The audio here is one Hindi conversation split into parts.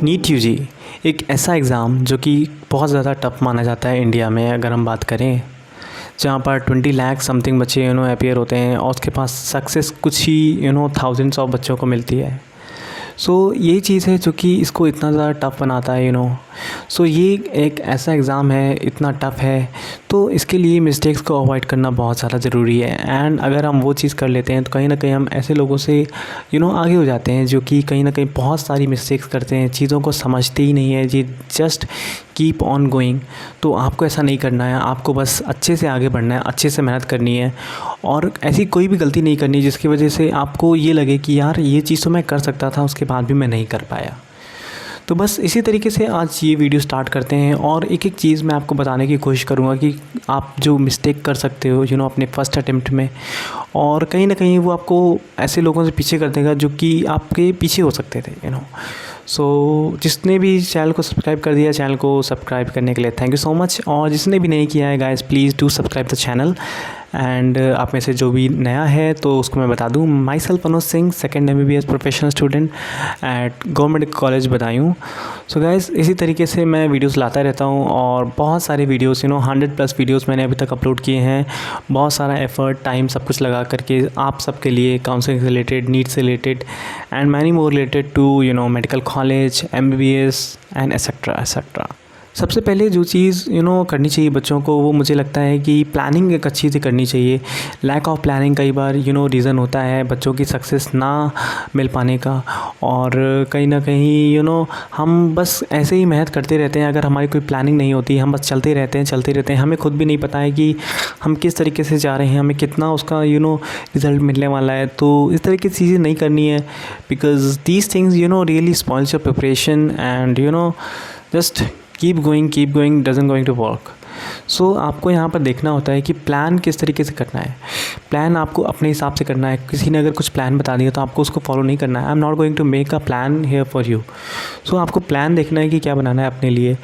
नीट यूजी एक ऐसा एग्ज़ाम जो कि बहुत ज़्यादा टफ माना जाता है इंडिया में, अगर हम बात करें, जहाँ पर 20 लाख समथिंग बच्चे अपीयर होते हैं और उसके पास सक्सेस कुछ ही थाउजेंड्स ऑफ बच्चों को मिलती है। सो यही चीज़ है जो कि इसको इतना ज़्यादा टफ़ बनाता है। सो ये एक ऐसा एग्ज़ाम है, इतना टफ़ है, तो इसके लिए मिस्टेक्स को अवॉइड करना बहुत ज़्यादा ज़रूरी है। एंड अगर हम वो चीज़ कर लेते हैं तो कहीं ना कहीं हम ऐसे लोगों से आगे हो जाते हैं जो कि कहीं ना कहीं बहुत सारी मिस्टेक्स करते हैं, चीज़ों को समझते ही नहीं है जी, जस्ट कीप ऑन गोइंग। तो आपको ऐसा नहीं करना है, आपको बस अच्छे से आगे बढ़ना है, अच्छे से मेहनत करनी है और ऐसी कोई भी गलती नहीं करनी जिसकी वजह से आपको ये लगे कि यार ये चीज़ तो मैं कर सकता था, उसके बाद भी मैं नहीं कर पाया। तो बस इसी तरीके से आज ये वीडियो स्टार्ट करते हैं और एक एक चीज़ मैं आपको बताने की कोशिश करूँगा कि आप जो मिस्टेक कर सकते हो अपने फ़र्स्ट अटेम्प्ट में, और कहीं ना कहीं वो आपको ऐसे लोगों से पीछे कर देगा जो कि आपके पीछे हो सकते थे। सो जिसने भी चैनल को सब्सक्राइब कर दिया, चैनल को सब्सक्राइब करने के लिए थैंक यू सो मच, और जिसने भी नहीं किया है guys please do subscribe the channel. And आप में से जो भी नया है तो उसको मैं बता दूं, myself Anuj Singh, second MBBS professional student at government college Budaun. So guys इसी तरीके से मैं वीडियोस लाता रहता हूं और बहुत सारे वीडियोस 100+ वीडियोस मैंने अभी तक अपलोड किए हैं। बहुत सारा एफर्ट, टाइम, सब कुछ लगा करके आप सबके लिए, काउंसलिंग से रिलेटेड, नीट से related and many more related to medical college, MBBS and etcetera. सबसे पहले जो चीज़ करनी चाहिए बच्चों को, वो मुझे लगता है कि प्लानिंग एक अच्छी से करनी चाहिए। लैक ऑफ प्लानिंग कई बार रीज़न होता है बच्चों की सक्सेस ना मिल पाने का, और कहीं ना कहीं हम बस ऐसे ही मेहनत करते रहते हैं। अगर हमारी कोई प्लानिंग नहीं होती, हम बस चलते रहते हैं, हमें खुद भी नहीं पता है कि हम किस तरीके से जा रहे हैं, हमें कितना उसका रिज़ल्ट मिलने वाला है। तो इस तरह की चीज़ें नहीं करनी है, because these things really spoils your preparation and just keep going doesn't going to work. So आपको यहाँ पर देखना होता है कि प्लान किस तरीके से करना है। प्लान आपको अपने हिसाब से करना है। किसी ने अगर कुछ प्लान बता दिया तो आपको उसको फॉलो नहीं करना है। I am not going to make a plan here for you. So आपको प्लान देखना है कि क्या बनाना है अपने लिए।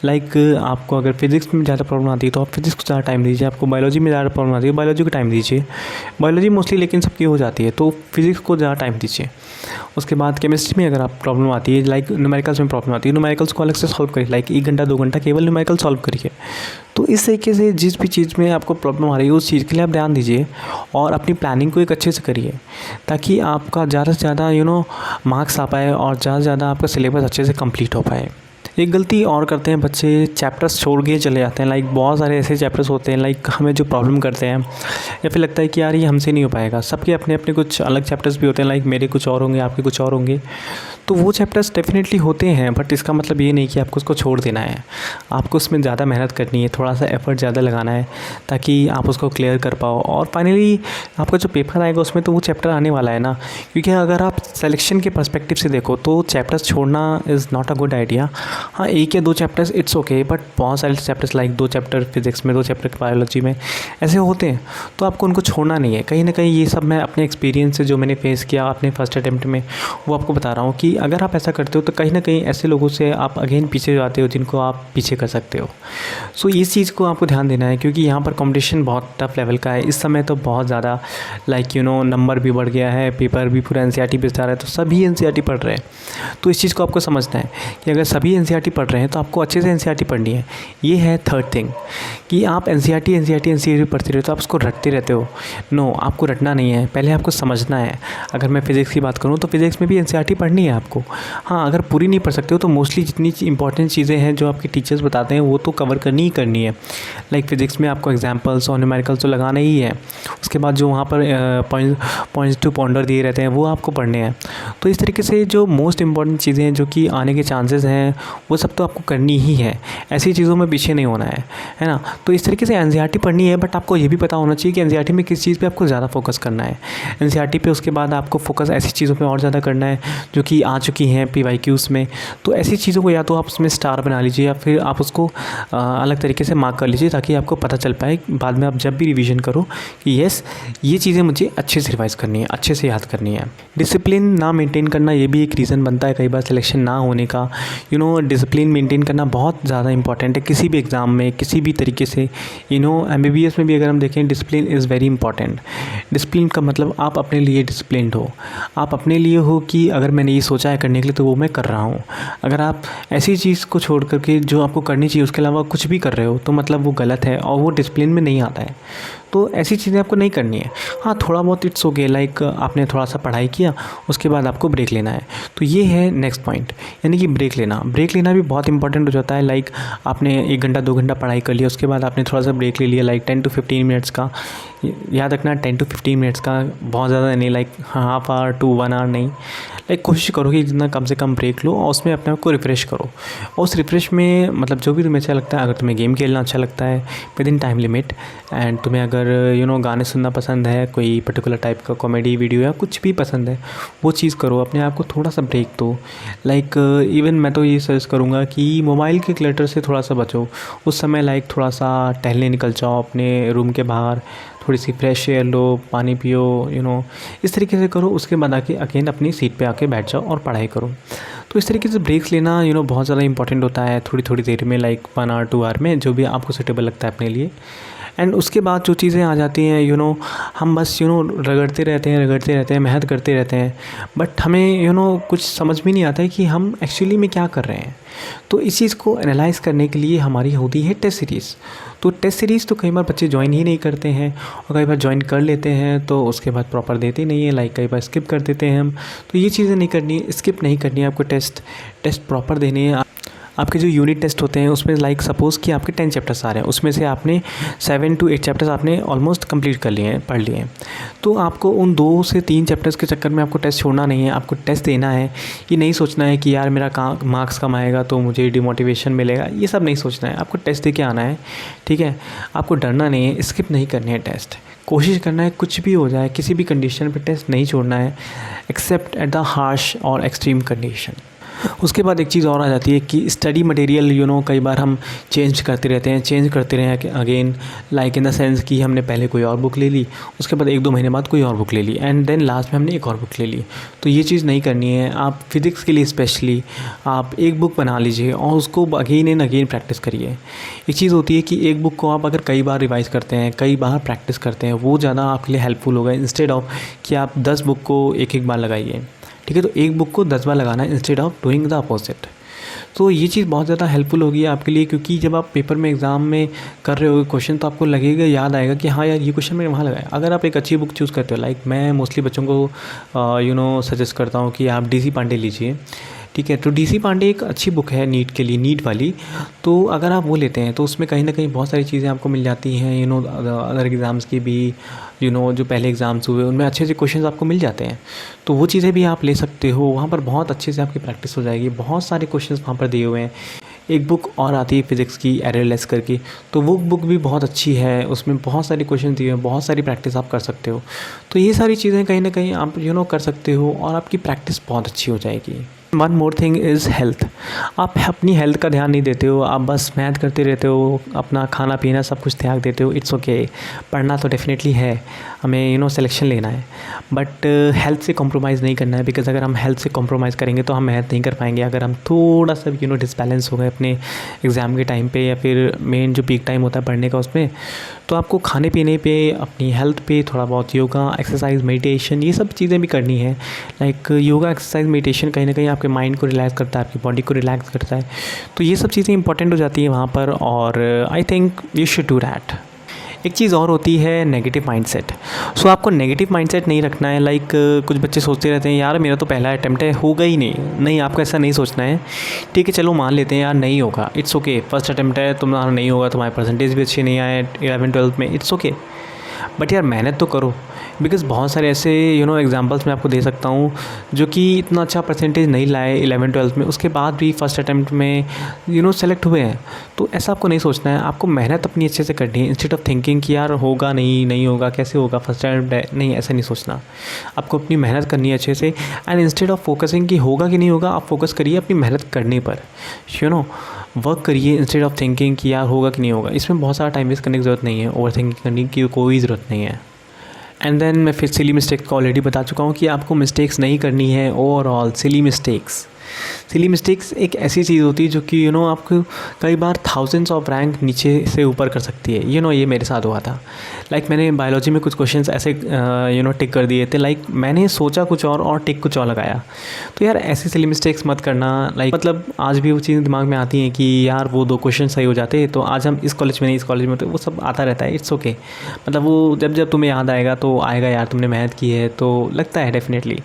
लाइक आपको अगर फिज़िक्स में ज़्यादा प्रॉब्लम आती है तो आप फिज़िक्स को ज़्यादा टाइम दीजिए। आपको बायोलॉजी में ज़्यादा प्रॉब्लम आती है, बायोलॉजी को टाइम दीजिए। बायोलॉजी मोस्टली लेकिन सबकी हो जाती है, तो फिज़िक्स को ज़्यादा टाइम दीजिए। उसके बाद केमिस्ट्री में अगर आप प्रॉब्लम आती है, लाइक न्यूमेरिकल्स में प्रॉब्लम आती है, न्यूमेरिकल्स को अलग से सॉल्व करिए, लाइक 1 घंटा 2 घंटा केवल न्यूमेरिकल सॉल्व करिए। तो इस तरीके से जिस भी चीज़ में आपको प्रॉब्लम आ रही है उस चीज़ के लिए आप ध्यान दीजिए और अपनी प्लानिंग को एक अच्छे से करिए, ताकि आपका ज़्यादा से ज़्यादा मार्क्स आ पाए और ज़्यादा से ज़्यादा आपका सिलेबस अच्छे से कंप्लीट हो पाए। एक गलती और करते हैं बच्चे, चैप्टर्स छोड़ के चले जाते हैं। लाइक बहुत सारे ऐसे चैप्टर्स होते हैं, लाइक हमें जो प्रॉब्लम करते हैं या फिर लगता है कि यार ये हमसे नहीं हो पाएगा। सबके अपने अपने कुछ अलग चैप्टर्स भी होते हैं, लाइक मेरे कुछ और होंगे, आपके कुछ और होंगे। तो वो चैप्टर्स डेफिनेटली होते हैं, बट इसका मतलब ये नहीं कि आपको उसको छोड़ देना है। आपको उसमें ज़्यादा मेहनत करनी है, थोड़ा सा एफर्ट ज़्यादा लगाना है, ताकि आप उसको क्लियर कर पाओ। और फाइनली आपका जो पेपर आएगा उसमें तो वो चैप्टर आने वाला है ना, क्योंकि अगर आप सिलेक्शन के पर्सपेक्टिव से देखो तो चैप्टर्स छोड़ना is not a good idea. हाँ, 1 या 2 चैप्टर्स इट्स ओके, बट बहुत सारे चैप्टर्स लाइक 2 चैप्टर फिज़िक्स में, 2 चैप्टर बायोलॉजी में ऐसे होते हैं, तो आपको उनको छोड़ना नहीं है। कहीं ना कहीं ये सब मैं अपने एक्सपीरियंस से जो मैंने फेस किया अपने फर्स्ट अटैम्प्ट में, वो आपको बता रहा हूँ कि अगर आप ऐसा करते हो तो कहीं ना कहीं ऐसे लोगों से आप अगेन पीछे जाते हो जिनको आप पीछे कर सकते हो। सो इस चीज़ को आपको ध्यान देना है, क्योंकि यहाँ पर कॉम्पिटिशन बहुत टफ लेवल का है इस समय। तो बहुत ज़्यादा लाइक नंबर भी बढ़ गया है, पेपर भी पूरा NCERT बेस्ड जा रहा है, तो सभी NCERT पढ़ रहे हैं। तो इस चीज़ को आपको समझना है कि अगर सभी NCERT पढ़ रहे हैं तो आपको अच्छे से NCERT पढ़नी है। ये है थर्ड थिंग कि आप NCERT पढ़ते रहते हो, आप उसको रटते रहते हो। नो, आपको रटना नहीं है, पहले आपको समझना है। अगर मैं फ़िज़िक्स की बात करूँ तो फ़िज़िक्स में भी NCERT पढ़नी है आपको। हाँ, अगर पूरी नहीं पढ़ सकते हो तो मोस्टली जितनी इंपॉर्टेंट चीज़ें हैं जो आपके टीचर्स बताते हैं वो तो कवर करनी ही करनी है। लाइक फ़िज़िक्स में आपको एग्जाम्पल्स और न्यूमेरिकल्स तो लगाना ही है। उसके बाद जो वहाँ पर पॉइंट्स टू पॉन्डर दिए रहते हैं वो आपको पढ़ने हैं। तो इस तरीके से जो मोस्ट इंपॉर्टेंट चीज़ें हैं जो कि आने के चांसेस हैं वो सब तो आपको करनी ही है। ऐसी चीज़ों में पीछे नहीं होना है ना। तो इस तरीके से NCERT पढ़नी है, बट आपको ये भी पता होना चाहिए कि NCERT में किस चीज़ पे आपको ज़्यादा फोकस करना है। NCERT पे उसके बाद आपको फोकस ऐसी चीज़ों पे और ज़्यादा करना है जो कि आ चुकी हैं PYQs में। तो ऐसी चीज़ों को या तो आप उसमें स्टार बना लीजिए या फिर आप उसको अलग तरीके से मार्क कर लीजिए, ताकि आपको पता चल पाए बाद में आप जब भी रिवीजन करो कि येस ये चीज़ें मुझे अच्छे से रिवाइज़ करनी है, अच्छे से याद करनी है। डिसिप्लिन ना मेंटेन करना ये भी एक रीज़न बनता है कई बार सिलेक्शन ना होने का। डिसिप्लिन मेंटेन करना बहुत ज़्यादा इंपॉर्टेंट है किसी भी एग्ज़ाम में, किसी भी तरीके से। एमबीबीएस में भी अगर हम देखें, discipline is very important. Discipline का मतलब आप अपने लिए डिसिप्लिन्ड हो, आप अपने लिए हो कि अगर मैंने ये सोचा है करने के लिए तो वो मैं कर रहा हूँ। अगर आप ऐसी चीज़ को छोड़ करके जो आपको करनी चाहिए उसके अलावा कुछ भी कर रहे हो तो मतलब वो गलत है और वो डिसिप्लिन में नहीं आता है। तो ऐसी चीज़ें आपको नहीं करनी है। हाँ, थोड़ा बहुत इट्स ओके, लाइक आपने थोड़ा सा पढ़ाई किया, उसके बाद आपको ब्रेक लेना है। तो ये है नेक्स्ट पॉइंट, यानी कि ब्रेक लेना। ब्रेक लेना भी बहुत इंपॉर्टेंट हो जाता है। लाइक आपने 1 घंटा 2 घंटा पढ़ाई कर लिया, उसके बाद आपने थोड़ा सा ब्रेक ले लिया, लाइक 10 to 15 मिनट्स का। याद रखना 10 to 15 मिनट्स का, बहुत ज़्यादा नहीं, like half hour to 1 hour नहीं। लाइक कोशिश करो कि जितना कम से कम ब्रेक लो और उसमें अपने आप को रिफ़्रेश करो। और उस रिफ़्रेश में मतलब जो भी तुम्हें अच्छा लगता है, अगर तुम्हें गेम खेलना अच्छा लगता है with in time limit, and तुम्हें अगर गाने सुनना पसंद है, कोई पर्टिकुलर टाइप का कॉमेडी वीडियो या कुछ भी पसंद है, वो चीज़ करो। अपने आप को थोड़ा सा ब्रेक दो। लाइक इवन मैं तो ये सजेस्ट करूँगा कि मोबाइल के क्लटर से थोड़ा सा बचो उस समय। लाइक थोड़ा सा टहलने निकल जाओ अपने रूम के बाहर, थोड़ी सी फ्रेश एयर लो, पानी पियो, इस तरीके से करो। उसके बाद आके अगेन अपनी सीट पे आके बैठ जाओ और पढ़ाई करो। तो इस तरीके से ब्रेक्स लेना बहुत ज़्यादा इंपॉर्टेंट होता है, थोड़ी थोड़ी देर में, लाइक 1 आवर 2 आवर में, जो भी आपको सूटेबल लगता है अपने लिए। एंड उसके बाद जो चीज़ें आ जाती हैं, हम बस रगड़ते रहते हैं, मेहनत करते रहते हैं, बट हमें कुछ समझ में नहीं आता है कि हम एक्चुअली में क्या कर रहे हैं। तो इस चीज़ को एनालाइज़ करने के लिए हमारी होती है टेस्ट सीरीज़। तो टेस्ट सीरीज़ तो कई बार बच्चे ज्वाइन ही नहीं करते हैं, और कई बार ज्वाइन कर लेते हैं तो उसके बाद प्रॉपर देते नहीं है, लाइक कई बार स्किप कर देते हैं हम। तो ये चीज़ें नहीं करनी है, स्किप नहीं करनी है आपको। टेस्ट प्रॉपर देने हैं। आपके जो यूनिट टेस्ट होते हैं उसमें, लाइक सपोज़ कि आपके 10 चैप्टर्स आ रहे हैं, उसमें से आपने 7 to 8 चैप्टर्स आपने ऑलमोस्ट कंप्लीट कर लिए हैं, पढ़ लिए हैं। तो आपको उन 2 से 3 चैप्टर्स के चक्कर में आपको टेस्ट छोड़ना नहीं है। आपको टेस्ट देना है। ये नहीं सोचना है कि यार मेरा मार्क्स कम आएगा तो मुझे डिमोटिवेशन मिलेगा, ये सब नहीं सोचना है। आपको टेस्ट दे के आना है, ठीक है। आपको डरना नहीं है, स्किप नहीं करनी है टेस्ट। कोशिश करना है कुछ भी हो जाए, किसी भी कंडीशन पे टेस्ट नहीं छोड़ना है, एक्सेप्ट एट द हार्श और एक्सट्रीम कंडीशन। उसके बाद एक चीज़ और आ जाती है कि स्टडी मटेरियल कई बार हम चेंज करते रहते हैं again, like in the sense कि हमने पहले कोई और बुक ले ली, उसके बाद 1-2 महीने बाद कोई और बुक ले ली, एंड देन लास्ट में हमने एक और बुक ले ली। तो ये चीज़ नहीं करनी है। आप फिज़िक्स के लिए स्पेशली आप एक बुक बना लीजिए और उसको अगेन एंड अगेन प्रैक्टिस करिए। एक चीज़ होती है कि एक बुक को आप अगर कई बार रिवाइज़ करते हैं, कई बार प्रैक्टिस करते हैं, वो ज़्यादा आपके लिए हेल्पफुल होगा, इंस्टेड ऑफ कि आप 10 बुक को एक बार लगाइए, ठीक है। तो एक बुक को 10 बार लगाना है instead of doing the opposite. तो ये चीज़ बहुत ज़्यादा हेल्पफुल होगी आपके लिए, क्योंकि जब आप पेपर में एग्ज़ाम में कर रहे हो क्वेश्चन तो आपको लगेगा, याद आएगा कि हाँ यार ये क्वेश्चन मैंने वहाँ लगाया। अगर आप एक अच्छी बुक चूज़ करते हो, लाइक मैं मोस्टली बच्चों को सजेस्ट करता हूँ कि आप DC पांडे लीजिए, ठीक है। तो DC पांडे एक अच्छी बुक है नीट के लिए, नीट वाली। तो अगर आप वो लेते हैं तो उसमें कहीं ना कहीं बहुत सारी चीज़ें आपको मिल जाती हैं, अदर एग्ज़ाम्स की भी, जो पहले एग्ज़ाम्स हुए उनमें अच्छे अच्छे क्वेश्चंस आपको मिल जाते हैं। तो वो चीज़ें भी आप ले सकते हो, वहाँ पर बहुत अच्छे से आपकी प्रैक्टिस हो जाएगी। बहुत सारे क्वेश्चंस वहाँ पर दिए हुए हैं। एक बुक और आती है फिज़िक्स की, एररलेस करके, तो वो बुक भी बहुत अच्छी है। उसमें बहुत सारे क्वेश्चन दिए हैं, बहुत सारी प्रैक्टिस आप कर सकते हो। तो ये सारी चीज़ें कहीं ना कहीं आप कर सकते हो और आपकी प्रैक्टिस बहुत अच्छी हो जाएगी। One more thing is health. आप अपनी हेल्थ का ध्यान नहीं देते हो, आप बस मैथ करते रहते हो, अपना खाना पीना सब कुछ त्याग देते हो। इट्स ओके, पढ़ना तो डेफिनेटली है, हमें सिलेक्शन लेना है, बट हेल्थ से कॉम्प्रोमाइज़ नहीं करना है। बिकॉज़ अगर हम हेल्थ से कॉम्प्रोमाइज़ करेंगे तो हम मेहनत नहीं कर पाएंगे। अगर हम थोड़ा सा डिसबैलेंस हो गए अपने एग्ज़ाम के टाइम पे, या फिर मेन जो पीक टाइम होता है पढ़ने का उसमें, तो आपको खाने पीने पे, अपनी हेल्थ पे थोड़ा बहुत योगा, एक्सरसाइज, मेडिटेशन, ये सब चीज़ें भी करनी है। लाइक योगा, एक्सरसाइज, मेडिटेशन कहीं ना कहीं आपके माइंड को रिलैक्स करता है, आपकी बॉडी को रिलैक्स करता है। तो ये सब चीज़ें इंपॉर्टेंट हो जाती हैं वहाँ पर, और I think you should do that. एक चीज़ और होती है नेगेटिव माइंडसेट। सो आपको नेगेटिव माइंडसेट नहीं रखना है। लाइक कुछ बच्चे सोचते रहते हैं यार मेरा तो पहला अटैम्प्ट है, होगा ही नहीं। आपको ऐसा नहीं सोचना है, ठीक है। चलो मान लेते हैं यार नहीं होगा, इट्स ओके। फर्स्ट अटैम्प्ट है, तुम्हारा नहीं होगा, तुम्हारे परसेंटेज भी अच्छे नहीं आए 11-12 में, इट्स ओके। बट यार मेहनत तो करो। बिकॉज़ बहुत सारे ऐसे एग्जांपल्स मैं आपको दे सकता हूँ जो कि इतना अच्छा परसेंटेज नहीं लाए 11-12 में, उसके बाद भी फर्स्ट अटैम्प्ट में सेलेक्ट हुए हैं। तो ऐसा आपको नहीं सोचना है, आपको मेहनत अपनी अच्छे से करनी है, इंस्टेड ऑफ थिंकिंग कि यार होगा नहीं होगा, कैसे होगा, फर्स्ट अटैम्प्ट है, नहीं, ऐसा नहीं सोचना। आपको अपनी मेहनत करनी है अच्छे से, एंड इंस्टेड ऑफ फोकसिंग कि होगा कि नहीं होगा, आप फोकस करिए अपनी मेहनत करने पर। वर्क करिए इंस्टेड ऑफ थिंकिंग कि यार होगा कि नहीं होगा। इसमें बहुत सारा टाइम वेस्ट करने की ज़रूरत नहीं है, ओवर थिंकिंग करने की कोई ज़रूरत नहीं है। एंड देन मैं फिर सिली मिस्टेक्स को ऑलरेडी बता चुका हूँ कि आपको मिस्टेक्स नहीं करनी है। Overall silly mistakes silly mistakes एक ऐसी चीज़ होती है जो कि आपको कई बार थाउजेंड्स ऑफ रैंक नीचे से ऊपर कर सकती है। ये मेरे साथ हुआ था। मैंने बायोलॉजी में कुछ क्वेश्चंस ऐसे टिक कर दिए थे, मैंने सोचा कुछ और टिक कुछ और लगाया। तो यार ऐसी सिली मिस्टेक्स मत करना। मतलब आज भी वो चीज़ें दिमाग में आती हैं कि यार वो 2 क्वेश्चन सही हो जाते तो आज हम इस कॉलेज में नहीं, इस कॉलेज में, तो वो सब आता रहता है। It's okay. मतलब वो जब तुम्हें याद आएगा तो आएगा यार, तुमने मेहनत की है तो लगता है डेफिनेटली।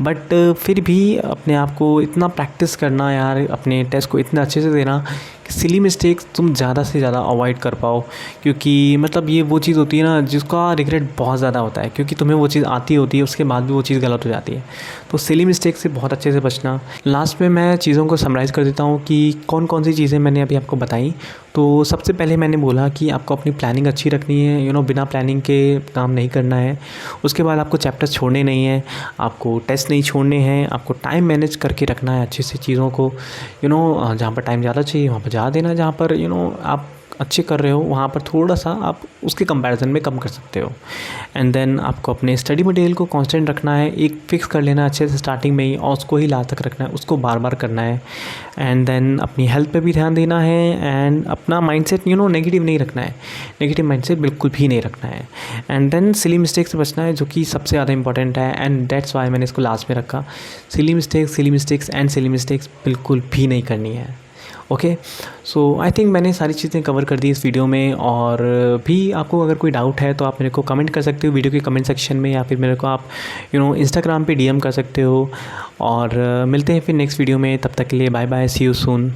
बट फिर भी अपने आप को इतना प्रैक्टिस करना यार, अपने टेस्ट को इतना अच्छे से देना कि सिली मिस्टेक्स तुम ज़्यादा से ज़्यादा अवॉइड कर पाओ। क्योंकि मतलब ये वो चीज़ होती है ना जिसका रिग्रेट बहुत ज़्यादा होता है, क्योंकि तुम्हें वो चीज़ आती होती है, उसके बाद भी वो चीज़ गलत हो जाती है। तो सिली मिस्टेक से बहुत अच्छे से बचना। लास्ट में मैं चीज़ों को समराइज़ कर देता हूँ कि कौन कौन सी चीज़ें मैंने अभी आपको बताई। तो सबसे पहले मैंने बोला कि आपको अपनी प्लानिंग अच्छी रखनी है, बिना प्लानिंग के काम नहीं करना है। उसके बाद आपको चैप्टर्स छोड़ने नहीं हैं, आपको टेस्ट नहीं छोड़ने हैं, आपको टाइम मैनेज करके रखना है अच्छे से चीज़ों को। जहाँ पर टाइम ज़्यादा चाहिए वहाँ पर ज़्यादा देना, जहाँ पर आप अच्छे कर रहे हो वहाँ पर थोड़ा सा आप उसके कंपैरिजन में कम कर सकते हो। एंड देन आपको अपने स्टडी मटेरियल को कांस्टेंट रखना है, एक फिक्स कर लेना अच्छे से स्टार्टिंग में ही, और उसको ही लास्ट तक रखना है, उसको बार बार करना है। एंड देन अपनी हेल्थ पे भी ध्यान देना है, एंड अपना माइंडसेट नेगेटिव नहीं रखना है, नेगेटिव माइंडसेट बिल्कुल भी नहीं रखना है। एंड देन सिली मिस्टेक से बचना है, जो कि सबसे ज़्यादा इंपॉर्टेंट है, एंड दैट्स वाई मैंने इसको लास्ट में रखा। Silly mistakes and silly mistakes बिल्कुल भी नहीं करनी है। ओके, सो आई थिंक मैंने सारी चीज़ें कवर कर दी इस वीडियो में। और भी आपको अगर कोई डाउट है तो आप मेरे को कमेंट कर सकते हो वीडियो के कमेंट सेक्शन में, या फिर मेरे को आप इंस्टाग्राम पे DM कर सकते हो। और मिलते हैं फिर नेक्स्ट वीडियो में। तब तक के लिए bye bye, see you soon.